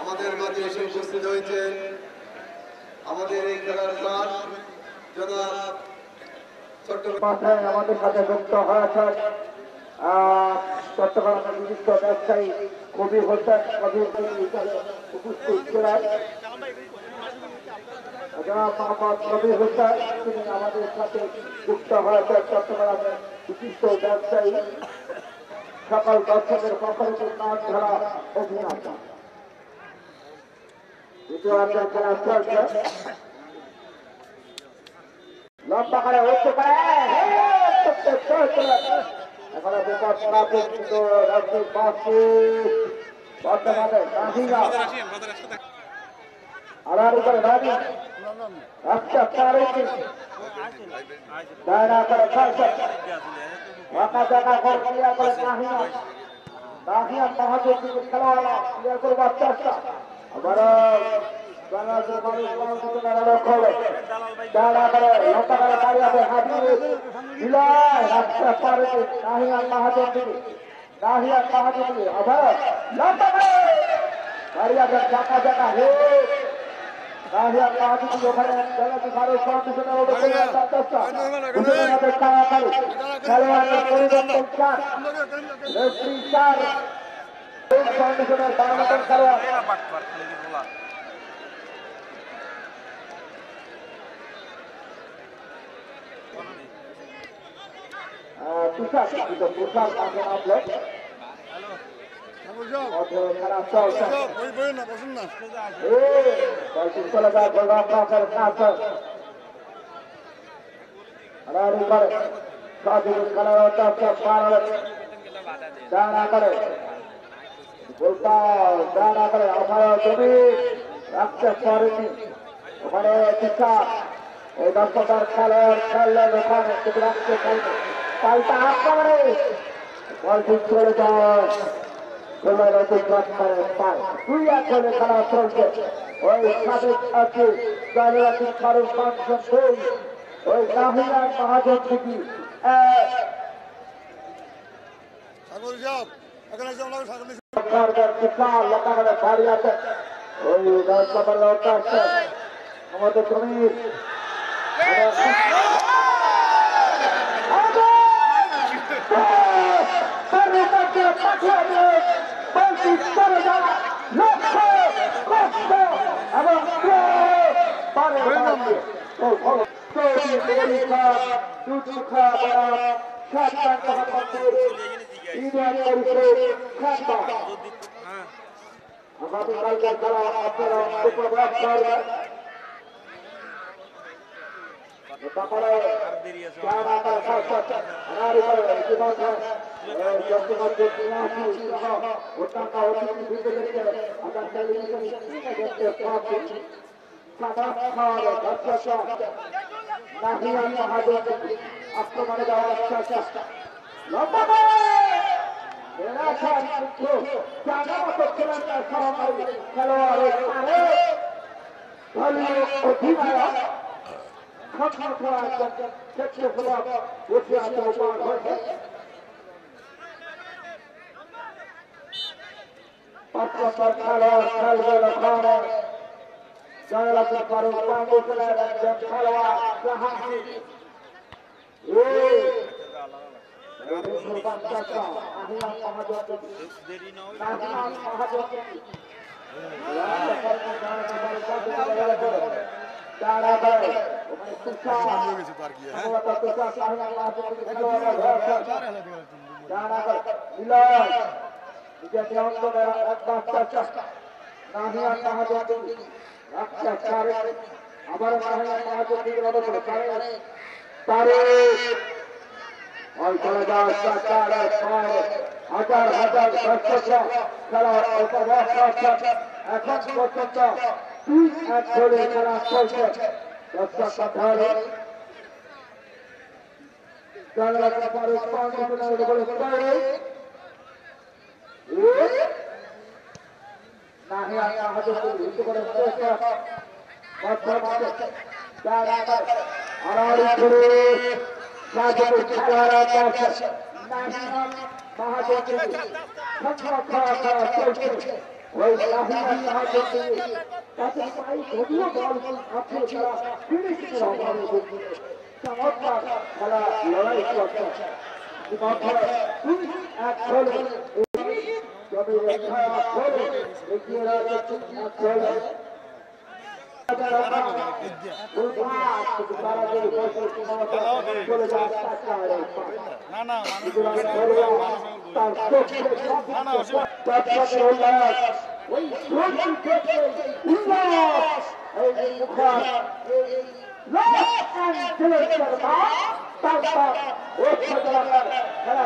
আমাদের মাঝে এসে উপস্থিত হয়েছেন আমাদের এই খেলার ক্লাব জনাব চট্টগ্রাম আমাদের সাথে যুক্ত হয়েছেন চট্টগ্রামের বিশিষ্ট ব্যবসায়ী কবি হোসেন কবির উপস্থিত ছিলেন। মোহাম্মদ কবির হোসেন তিনি আমাদের সাথে যুক্ত হয়েছেন চট্টগ্রামের বিশিষ্ট ব্যবসায়ী সকল দর্শকের পক্ষে নাচ ধরা অভিনেতা। দ্বিতীয় খেলা চলছে লম্বা করে উঠতে পারে এখানে বিপদ প্রাপ্ত কিন্তু রাজনীতি পাচ্ছি বর্তমানে গান্ধীরা আড়াআড়ি করে রাজি একটা চারিটি দায়রা করে খেলছে ফাঁকা জায়গা ঘর ক্লিয়ার করে নাহিয়া মহাজের দিকে খেলোয়াড় ক্লিয়ার করবার চেষ্টা আবার বাংলাদেশের মানুষ লক্ষ্য হলো দাঁড়া করে লম্বা করে দাঁড়িয়ে আছে হাবিব বিলয় রাস্তা পারে নাহিয়া মহাজের দিকে আবার লম্বা করে দাঁড়িয়ে আছে ফাঁকা জায়গা হে নাহিয়া মহাজের ওখানে বাংলাদেশের মানুষ কন্ডিশনের ওপর চেষ্টা খেলোয়াড়ের পরিবর্তন চার রেফারি চার কন্ডিশনের বাংলাদেশের খেলোয়াড় পোশাক আগে আপলোড চলে যায় দাঁড়া করে জমি রাখতে পারেনি ওখানে এই দর্শকের খেলোয়াড় খেললেন ওখানে রাখতে পারেনি পাল্টা আক্রমণে বল ঠিক চলে যায় দুই এক গোলে খেলা চলছে ওই সাবেক আছে ওই নাহিয়া মহাজন থেকে দাঁড়িয়ে আছে ওই আমাদের জমির আগামীকালকের খেলা আপনারা উপভোগ করবেন। আক্রমণে যাওয়ার চেষ্টা অধিনায়ক আবার চলে যাওয়ার হাজার হাজার দর্শক খেলা উপভোগ করছে। এখন পর্যন্ত 2-1 গোলে খেলা চলছে। দর্শক ধরে রাজপুর খেলোয়াড়রা দর্শক নাহিয়ান মহাদেবী ছক্কা খাওয়া চলছে ওই নাহিয়ান মহাদেবী তাতে পাই যদিও বল আছে তারা ফিনিশিংয়ের অভাবে ভুগছে চমৎকার খেলা লড়াই করছে এক গোলে তবে এক গোলে এগিয়ে রয়েছে এক গোলে খেলা